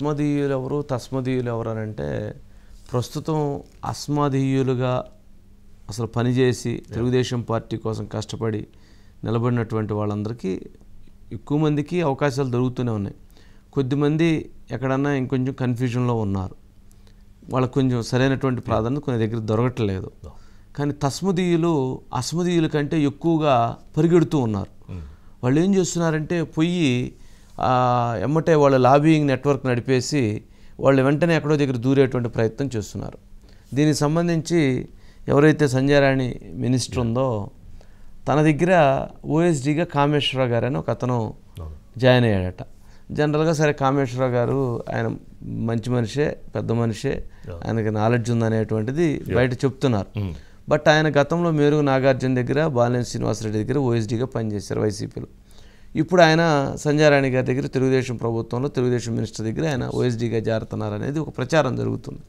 అస్మదీయులు ఎవరు తస్మదీయులు ఎవరు అని అంటే ప్రస్తుతం అస్మదీయులుగా అసలు పనిచేసి తెలుగుదేశం పార్టీ కోసం కష్టపడి నిలబడినటువంటి వాళ్ళందరికీ ఎక్కువ మందికి అవకాశాలు దొరుకుతూనే ఉన్నాయి. కొద్దిమంది ఎక్కడన్నా ఇంకొంచెం కన్ఫ్యూజన్లో ఉన్నారు. వాళ్ళకు కొంచెం సరైనటువంటి ప్రాధాన్యత కొన్ని దగ్గర దొరకట్లేదు. కానీ తస్మదీయులు అస్మదీయుల కంటే ఎక్కువగా పరిగెడుతూ ఉన్నారు. వాళ్ళు ఏం చేస్తున్నారంటే పొయ్యి ఎమ్మటే వాళ్ళ లాబియింగ్ నెట్వర్క్ నడిపేసి వాళ్ళు వెంటనే ఎక్కడో దగ్గర దూరేటువంటి ప్రయత్నం చేస్తున్నారు. దీనికి సంబంధించి ఎవరైతే సంజయ్ రాణి మినిస్టర్ ఉందో తన దగ్గర ఓఎస్డీగా కామేశ్వరరావు గారు అని ఒక అతను జాయిన్ అయ్యాడట. జనరల్గా సరే కామేశ్వరరావు గారు ఆయన మంచి మనిషే, పెద్ద మనిషే, ఆయనకి నాలెడ్జ్ ఉందనేటువంటిది బయట చెప్తున్నారు. బట్ ఆయన గతంలో మేరుగు నాగార్జున దగ్గర, బాలినేని శ్రీనివాసరెడ్డి దగ్గర ఓఎస్డీగా పనిచేశారు వైసీపీలో. ఇప్పుడు ఆయన సంజయ్ రాణి గారి దగ్గర తెలుగుదేశం ప్రభుత్వంలో తెలుగుదేశం మినిస్టర్ దగ్గర ఆయన ఓఎస్డీగా జారుతున్నారు అనేది ఒక ప్రచారం జరుగుతుంది.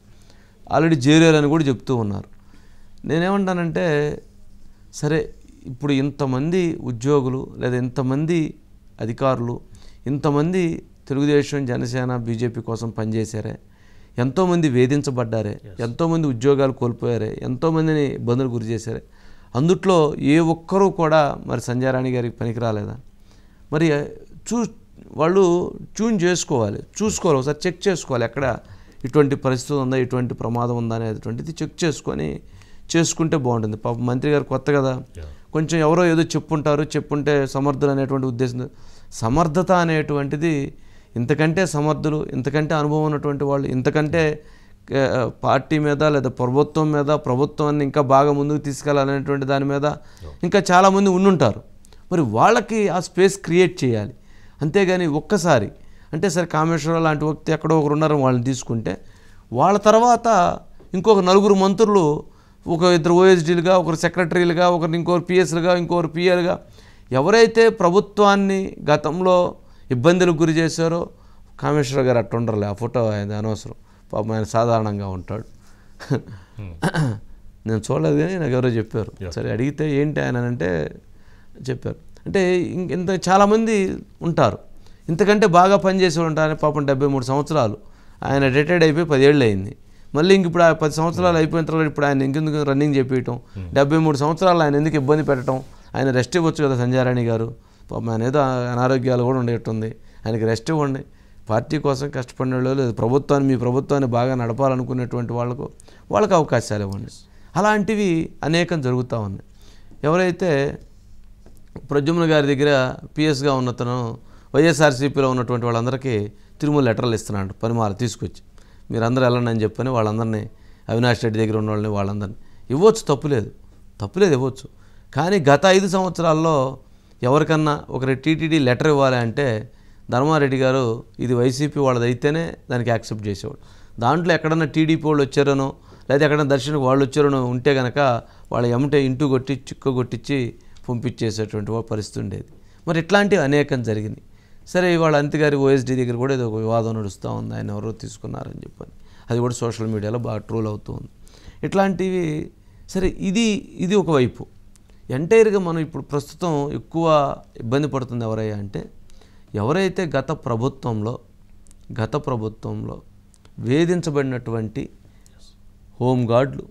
ఆల్రెడీ చేరారని కూడా చెప్తూ ఉన్నారు. నేనేమంటానంటే సరే ఇప్పుడు ఇంతమంది ఉద్యోగులు లేదా ఇంతమంది అధికారులు ఇంతమంది తెలుగుదేశం జనసేన బీజేపీ కోసం పనిచేశారే, ఎంతోమంది వేధించబడ్డారే, ఎంతోమంది ఉద్యోగాలు కోల్పోయారే, ఎంతోమందిని ఇబ్బందులు గురి చేశారే. అందుట్లో ఏ ఒక్కరూ కూడా మరి సంజయ్ రాణి గారికి పనికి రాలేదా? మరి వాళ్ళు చూసుకోవాలి, చూసుకోవాలి, ఒకసారి చెక్ చేసుకోవాలి. ఎక్కడ ఇటువంటి పరిస్థితి ఉందా, ఇటువంటి ప్రమాదం ఉందా అనేటువంటిది చెక్ చేసుకుంటే బాగుంటుంది. పాప మంత్రి గారు కొత్త కదా, కొంచెం ఎవరో ఏదో చెప్పుంటే సమర్థులు అనేటువంటి ఉద్దేశం. సమర్థత అనేటువంటిది ఇంతకంటే సమర్థులు, ఇంతకంటే అనుభవం ఉన్నటువంటి వాళ్ళు, ఇంతకంటే పార్టీ మీద లేదా ప్రభుత్వాన్ని ఇంకా బాగా ముందుకు తీసుకెళ్లాలనేటువంటి దాని మీద ఇంకా చాలామంది ఉండుంటారు. మరి వాళ్ళకి ఆ స్పేస్ క్రియేట్ చేయాలి. అంతేగాని ఒక్కసారి అంటే సరే కామేశ్వరరావు లాంటి వ్యక్తి ఎక్కడో ఒకరు ఉన్నారని వాళ్ళని తీసుకుంటే వాళ్ళ తర్వాత ఇంకొక నలుగురు మంత్రులు, ఒక ఇద్దరు ఓఎస్డీలుగా, ఒకరు సెక్రటరీలుగా, ఒకరు ఇంకొకరు పిఎస్లుగా, ఇంకొకరు పిఏలుగా ఎవరైతే ప్రభుత్వాన్ని గతంలో ఇబ్బందులకు గురి చేశారో కామేశ్వరరావు గారు అట్టు ఉండరులే. ఆ ఫోటో ఆయన అనవసరం, పాపం ఆయన సాధారణంగా ఉంటాడు. నేను చూడలేదు కానీ నాకు ఎవరో చెప్పారు. సరే అడిగితే ఏంటి ఆయన అంటే చెప్పారు. అంటే ఇంత చాలామంది ఉంటారు ఇంతకంటే బాగా పనిచేసి ఉంటారని. పాపం 73 సంవత్సరాలు ఆయన రిటైర్డ్ అయిపోయి 10 ఏళ్ళు అయింది. మళ్ళీ ఇంక ఇప్పుడు 10 సంవత్సరాలు అయిపోయిన తర్వాత ఇప్పుడు ఆయన ఇంకెందుకు రన్నింగ్ చెప్పేయటం, 73 సంవత్సరాలు ఆయన ఎందుకు ఇబ్బంది పెట్టడం? ఆయన రెస్ట్ ఇవ్వచ్చు కదా సంజయ్ రాణి గారు. పాపం ఆయన ఏదో అనారోగ్యాలు కూడా ఉండేటుంది, ఆయనకి రెస్ట్ ఇవ్వండి. పార్టీ కోసం కష్టపడిన వాళ్ళు, లేదు మీ ప్రభుత్వాన్ని బాగా నడపాలనుకునేటువంటి వాళ్ళకు అవకాశాలు ఇవ్వండి. అలాంటివి అనేకం జరుగుతూ ఉన్నాయి. ఎవరైతే ప్రద్యుమ్న గారి దగ్గర పిఎస్గా ఉన్నతను వైఎస్ఆర్సీపీలో ఉన్నటువంటి వాళ్ళందరికీ తిరుమల లెటర్లు ఇస్తున్నాడు పనిమాల తీసుకొచ్చి, మీరందరూ వెళ్ళండి అని చెప్పని వాళ్ళందరినీ, అవినాష్ రెడ్డి దగ్గర ఉన్న వాళ్ళని వాళ్ళందరినీ ఇవ్వచ్చు, తప్పులేదు ఇవ్వచ్చు. కానీ గత 5 సంవత్సరాల్లో ఎవరికన్నా ఒకరి టీటీడీ లెటర్ ఇవ్వాలి అంటే ధర్మారెడ్డి గారు ఇది వైసీపీ వాళ్ళది అయితేనే దానికి యాక్సెప్ట్ చేసేవాడు. దాంట్లో ఎక్కడన్నా టీడీపీ వాళ్ళు వచ్చారనో లేదా ఎక్కడన్నా దర్శనకు వాళ్ళు వచ్చారనో ఉంటే కనుక వాళ్ళ ఎమ్మటే ఇంటూ కొట్టి కొట్టించి పంపించేసేటువంటి పరిస్థితి ఉండేది. మరి ఇట్లాంటివి అనేకం జరిగినాయి. సరే ఇవాళ అంతగారి ఓఎస్డీ దగ్గర కూడా ఏదో ఒక వివాదం నడుస్తూ ఉంది, ఆయన ఎవరో తీసుకున్నారని చెప్పని, అది కూడా సోషల్ మీడియాలో బాగా ట్రోల్ అవుతూ ఉంది. ఇట్లాంటివి సరే ఇది ఒకవైపు. ఎంటైర్గా మనం ఇప్పుడు ప్రస్తుతం ఎక్కువ ఇబ్బంది పడుతుంది ఎవరయ్యా అంటే ఎవరైతే గత ప్రభుత్వంలో వేధించబడినటువంటి హోంగార్డులు,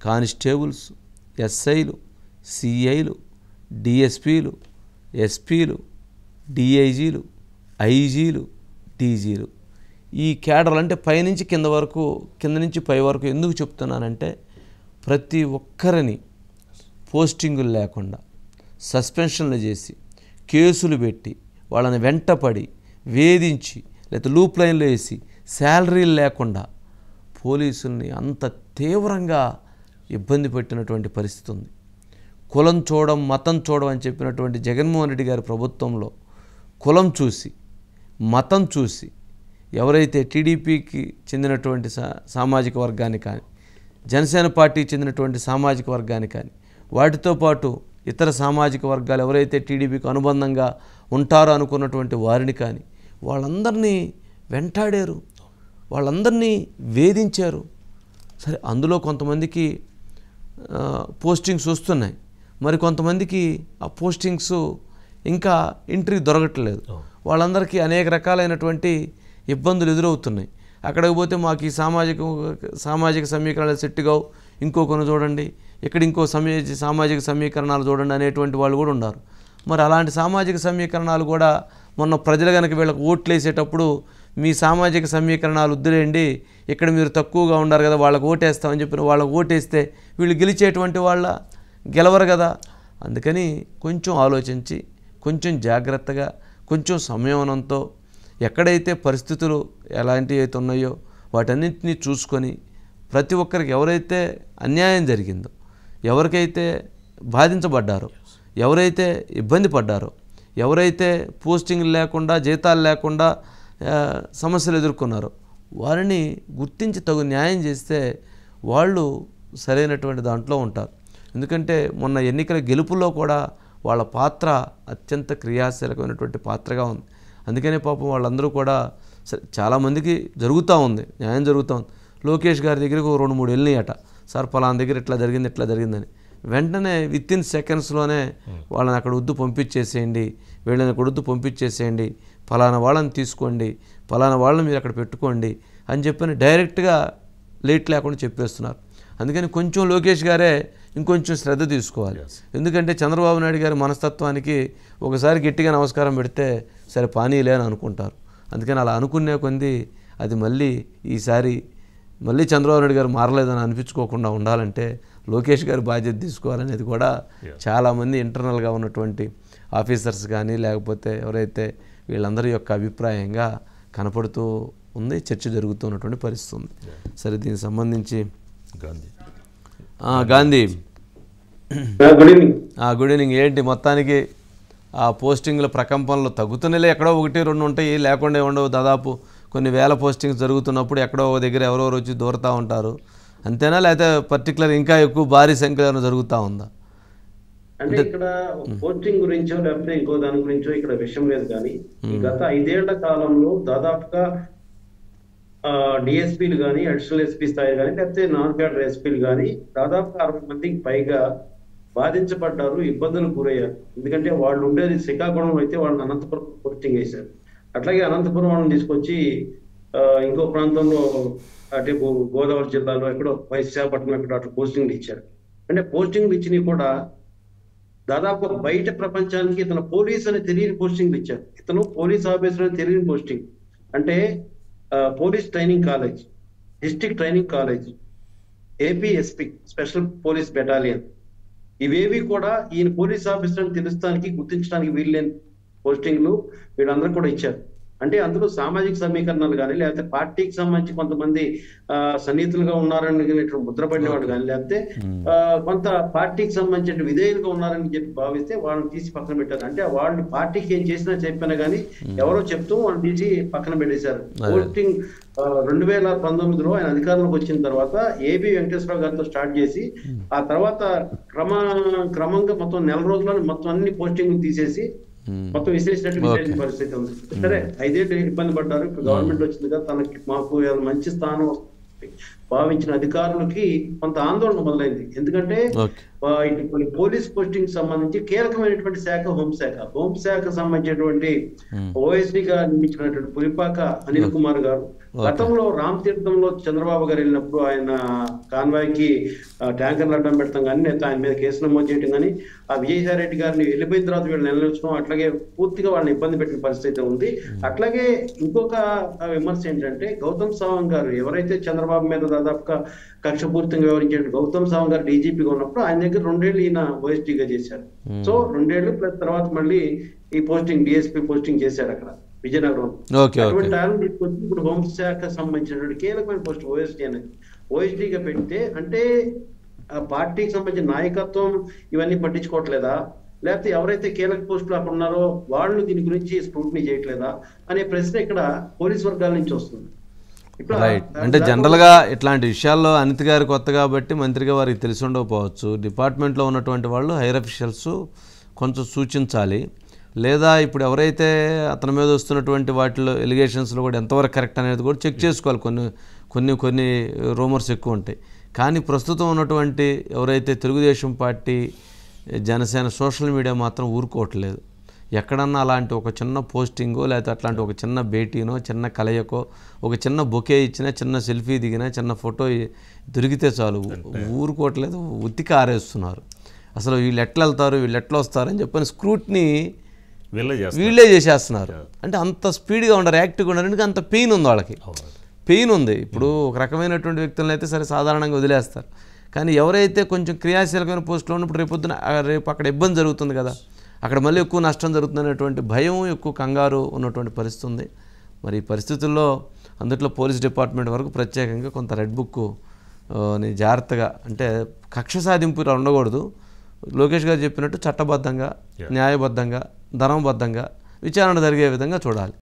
కానిస్టేబుల్స్, ఎస్ఐలు, సిఐలు, డిఎస్పీలు, ఎస్పీలు, డిఐజీలు, ఐజీలు, డీజీలు, ఈ క్యాడర్లు అంటే పైనుంచి కింద వరకు, కింద నుంచి పై వరకు ఎందుకు చెప్తున్నానంటే ప్రతి ఒక్కరిని పోస్టింగులు లేకుండా సస్పెన్షన్లు చేసి కేసులు పెట్టి వాళ్ళని వెంటపడి వేధించి లేదా లూప్ లైన్లో వేసి శాలరీలు లేకుండా పోలీసుల్ని అంత తీవ్రంగా ఇబ్బంది పెట్టినటువంటి పరిస్థితి ఉంది. కులం చూడడం, మతం చూడడం అని చెప్పినటువంటి జగన్మోహన్ రెడ్డి గారి ప్రభుత్వంలో కులం చూసి, మతం చూసి ఎవరైతే టీడీపీకి చెందినటువంటి సామాజిక వర్గాన్ని కానీ, జనసేన పార్టీకి చెందినటువంటి సామాజిక వర్గాన్ని కానీ, వాటితో పాటు ఇతర సామాజిక వర్గాలు ఎవరైతే టీడీపీకి అనుబంధంగా ఉంటారో అనుకున్నటువంటి వారిని కానీ వాళ్ళందరినీ వెంటాడారు, వాళ్ళందరినీ వేధించారు. సరే అందులో కొంతమందికి పోస్టింగ్స్ వస్తున్నాయి, మరి కొంతమందికి ఆ పోస్టింగ్స్ ఇంకా ఎంట్రీ దొరకట్లేదు. వాళ్ళందరికీ అనేక రకాలైనటువంటి ఇబ్బందులు ఎదురవుతున్నాయి. అక్కడికి పోతే మాకు ఈ సామాజిక సమీకరణాలు సెట్ కావు, ఇంకొకరు చూడండి, ఇక్కడ ఇంకో సామాజిక సమీకరణాలు చూడండి అనేటువంటి వాళ్ళు కూడా ఉన్నారు. మరి అలాంటి సామాజిక సమీకరణాలు కూడా మొన్న ప్రజలు కనుక వీళ్ళకి ఓట్లు వేసేటప్పుడు మీ సామాజిక సమీకరణాలు వద్దులేండి, ఇక్కడ మీరు తక్కువగా ఉన్నారు కదా, వాళ్ళకి ఓటేస్తామని చెప్పిన వాళ్ళకి ఓటేస్తే వీళ్ళు గెలిచేటువంటి వాళ్ళ గెలవరు కదా. అందుకని కొంచెం ఆలోచించి, కొంచెం జాగ్రత్తగా, కొంచెం సంయమనంతో ఎక్కడైతే పరిస్థితులు ఎలాంటివి అయితే ఉన్నాయో వాటన్నింటినీ చూసుకొని ప్రతి ఒక్కరికి ఎవరైతే అన్యాయం జరిగిందో, ఎవరికైతే బాధించబడ్డారో, ఎవరైతే ఇబ్బంది పడ్డారో, ఎవరైతే పోస్టింగ్లు లేకుండా జీతాలు లేకుండా సమస్యలు ఎదుర్కొన్నారో వారిని గుర్తించి తగు న్యాయం చేస్తే వాళ్ళు సరైనటువంటి దాంట్లో ఉంటారు. ఎందుకంటే మొన్న ఎన్నికల గెలుపులో కూడా వాళ్ళ పాత్ర అత్యంత క్రియాశీలకమైనటువంటి పాత్రగా ఉంది. అందుకనే పాపం వాళ్ళందరూ కూడా చాలామందికి జరుగుతూ ఉంది, న్యాయం జరుగుతూ ఉంది. లోకేష్ గారి దగ్గరికి 2-3 వెళ్ళినాయట, సార్ పలానా దగ్గర ఇట్లా జరిగిందని వెంటనే వితిన్ సెకండ్స్లోనే వాళ్ళని అక్కడ వద్దు పంపించేసేయండి, వీళ్ళని అక్కడ వద్దు పంపించేసేయండి, ఫలానా వాళ్ళని తీసుకోండి, ఫలానా వాళ్ళని మీరు అక్కడ పెట్టుకోండి అని చెప్పని డైరెక్ట్గా లేట్ లేకుండా చెప్పేస్తున్నారు. అందుకని కొంచెం లోకేష్ గారే ఇంకొంచెం శ్రద్ధ తీసుకోవాలి. ఎందుకంటే చంద్రబాబు నాయుడు గారి మనస్తత్వానికి ఒకసారి గట్టిగా నమస్కారం పెడితే సరే పానీలే అని అనుకుంటారు. అందుకని అలా అనుకునే కొంది అది ఈసారి మళ్ళీ చంద్రబాబు నాయుడు గారు మారలేదని అనిపించుకోకుండా ఉండాలంటే లోకేష్ గారు బాధ్యత తీసుకోవాలనేది కూడా చాలామంది ఇంటర్నల్గా ఉన్నటువంటి ఆఫీసర్స్ కానీ లేకపోతే ఎవరైతే వీళ్ళందరి యొక్క అభిప్రాయంగా కనపడుతూ ఉంది, చర్చ జరుగుతున్నటువంటి పరిస్థితి ఉంది. సరే, దీనికి సంబంధించి గాంధీ గుడ్ ఈవినింగ్. ఏంటి మొత్తానికి ఆ పోస్టింగ్ల ప్రకంపనలు తగ్గుతున్నాయి, ఎక్కడో 1-2 ఉంటాయి, లేకుండా ఉండవు. దాదాపు కొన్ని వేల పోస్టింగ్స్ జరుగుతున్నప్పుడు ఎక్కడో ఒక దగ్గర ఎవరెవరు వచ్చి దూరుతూ ఉంటారు, అంతేనా? లేకపోతే పర్టికులర్ ఇంకా ఎక్కువ భారీ సంఖ్యలో జరుగుతూ ఉందా? అంటే ఇక్కడ పోస్టింగ్ గురించో లేకపోతే ఇంకో దాని గురించో ఇక్కడ విషయం లేదు. కానీ గత 5 ఏళ్ల కాలంలో దాదాపుగా డిఎస్పీలు కానీ, అడిషనల్ ఎస్పీ స్థాయి కానీ, లేకపోతే నాన్ క్యాడర్ ఎస్పీలు కానీ దాదాపుగా 60 మందికి పైగా బాధించబడ్డారు, ఇబ్బందులు గురయ్యారు. ఎందుకంటే వాళ్ళు ఉండేది శ్రీకాకుళం అయితే వాళ్ళని అనంతపురం పోస్టింగ్ వేశారు. అట్లాగే అనంతపురం వాళ్ళని తీసుకొచ్చి ఇంకో ప్రాంతంలో అంటే గోదావరి జిల్లాలో ఎక్కడో విశాఖపట్నం ఎక్కడో అట్లా పోస్టింగ్లు ఇచ్చారు. అంటే పోస్టింగ్లు ఇచ్చినవి కూడా దాదాపు బయట ప్రపంచానికి ఇతను పోలీస్ అని తెలియని పోస్టింగ్లు ఇచ్చారు. ఇతను పోలీస్ ఆఫీసర్ అని తెలియని పోస్టింగ్. అంటే police training college, district training college, APSP special police battalion, ఇవేవి కూడా ఈయన పోలీస్ ఆఫీసర్ అని తెలుస్తానికి గుర్తించడానికి వీల్లేని పోస్టింగ్లు వీళ్ళందరూ కూడా ఇచ్చారు. అంటే అందులో సామాజిక సమీకరణాలు కానీ, లేకపోతే పార్టీకి సంబంధించి కొంతమంది సన్నిహితులుగా ఉన్నారని ముద్రపడిన వాడు కానీ, లేకపోతే కొంత పార్టీకి సంబంధించిన విధేయులుగా ఉన్నారని చెప్పి భావిస్తే వాళ్ళని తీసి పక్కన పెట్టారు. అంటే వాళ్ళని పార్టీకి ఏం చేసినా చెప్పినా కానీ ఎవరో చెప్తూ వాళ్ళని తీసి పక్కన పెట్టేశారు. పోస్టింగ్ 2019లో ఆయన అధికారంలోకి వచ్చిన తర్వాత ఏబి వెంకటేశ్వరరావు గారితో స్టార్ట్ చేసి ఆ తర్వాత క్రమంగా మొత్తం 4 రోజుల్లో మొత్తం అన్ని పోస్టింగ్లు తీసేసి మొత్తం విశ్లేషించిన పరిస్థితి ఉంది. సరే, 5 ఏళ్ళు ఇబ్బంది పడ్డారు. ఇప్పుడు గవర్నమెంట్ వచ్చింది కదా, తనకి మాకు మంచి స్థానం భావించిన అధికారులకి కొంత ఆందోళన మొదలైంది. ఎందుకంటే కొన్ని పోలీస్ పోస్టింగ్ సంబంధించి కీలకమైనటువంటి శాఖ హోంశాఖ సంబంధించినటువంటి ఓఎస్డీగా నియమించినటువంటి పులిపాక అనిల్ కుమార్ గారు గతంలో రామ్ తీర్థంలో చంద్రబాబు గారు వెళ్ళినప్పుడు ఆయన కాన్వాయ్ కి ట్యాంకర్లు అడ్డం పెడతాం కానీ, ఆయన మీద కేసు నమోదు చేయడం కానీ, ఆ విజయసాయి రెడ్డి గారిని వెళ్ళిపోయిన తర్వాత వీళ్ళు నిలవచ్చడం, అట్లాగే పూర్తిగా వాళ్ళని ఇబ్బంది పెట్టిన పరిస్థితి ఉంది. అట్లాగే ఇంకొక విమర్శ ఏంటంటే గౌతమ్ సవాంగ్ గారు ఎవరైతే చంద్రబాబు మీద దాదాపుగా కక్షపూర్తిగా వ్యవహరించే గౌతమ్ సవాంగ్ గారు డీజీపీగా ఉన్నప్పుడు ఆయన దగ్గర 2 ఏళ్ళు ఈయన ఓఎస్డీగా చేశారు. సో 2 ఏళ్ళు ప్లస్ తర్వాత మళ్ళీ ఈ పోస్టింగ్ డిఎస్పీ పోస్టింగ్ చేశారు అక్కడ విజయనగరం. అటువంటి టాలెంట్ తీసుకొచ్చి ఇప్పుడు హోంశాఖ సంబంధించినటువంటి కీలకమైన పోస్ట్ ఓఎస్డీ అనేది ఓఎస్డీగా పెడితే అంటే ఆ పార్టీకి సంబంధించిన నాయకత్వం ఇవన్నీ పట్టించుకోవట్లేదా, లేకపోతే ఎవరైతే కీలక పోస్టులు అక్కడ ఉన్నారో వాళ్ళు దీని గురించి స్క్రూటినీ చేయట్లేదా అనే ప్రశ్న ఇక్కడ పోలీస్ వర్గాల నుంచి వస్తుంది. రైట్. అంటే జనరల్గా ఇట్లాంటి విషయాల్లో అనిత్ గారు కొత్త కాబట్టి మంత్రిగా వారికి తెలిసి ఉండకపోవచ్చు. డిపార్ట్మెంట్లో ఉన్నటువంటి వాళ్ళు హైర్ అఫీషియల్స్ కొంచెం సూచించాలి, లేదా ఇప్పుడు ఎవరైతే అతని మీద వస్తున్నటువంటి వాటిలో ఎలిగేషన్స్లో కూడా ఎంతవరకు కరెక్ట్ అనేది కూడా చెక్ చేసుకోవాలి. కొన్ని రూమర్స్ ఎక్కువ ఉంటాయి. కానీ ప్రస్తుతం ఉన్నటువంటి ఎవరైతే Telugu Desam party, Janasena social media మాత్రం ఊరుకోవట్లేదు. ఎక్కడన్నా అలాంటి ఒక చిన్న పోస్టింగో లేకపోతే అట్లాంటి ఒక చిన్న భేటీనో చిన్న కలయకో ఒక చిన్న బొకే ఇచ్చినా చిన్న సెల్ఫీ దిగినా చిన్న ఫోటో దొరికితే చాలు ఊరుకోవట్లేదు, ఉత్తికి ఆరేస్తున్నారు. అసలు వీళ్ళు ఎట్లా వెళ్తారు, వీళ్ళు ఎట్లా వస్తారు అని చెప్పని స్క్రూట్ని వీళ్ళే చేసేస్తున్నారు. అంటే అంత స్పీడ్గా ఉండరు, యాక్టివ్గా ఉండరు, ఎందుకంటే అంత పెయిన్ ఉంది వాళ్ళకి. పెయిన్ ఉంది. ఇప్పుడు ఒక రకమైనటువంటి వ్యక్తులను అయితే సరే సాధారణంగా వదిలేస్తారు, కానీ ఎవరైతే కొంచెం క్రియాశీలకమైన పోస్టులో ఉన్నప్పుడు రేపు అక్కడ ఇబ్బంది జరుగుతుంది కదా, అక్కడ మళ్ళీ ఎక్కువ నష్టం జరుగుతుంది అనేటువంటి భయం, ఎక్కువ కంగారు ఉన్నటువంటి పరిస్థితి ఉంది. మరి ఈ పరిస్థితుల్లో అందుట్లో పోలీస్ డిపార్ట్మెంట్ వరకు ప్రత్యేకంగా కొంత రెడ్ బుక్ ని జాగ్రత్తగా, అంటే కక్ష సాధింపు ఉండకూడదు. లోకేష్ గారు చెప్పినట్టు చట్టబద్ధంగా, న్యాయబద్ధంగా, ధర్మబద్ధంగా విచారణ జరిగే విధంగా చూడాలి.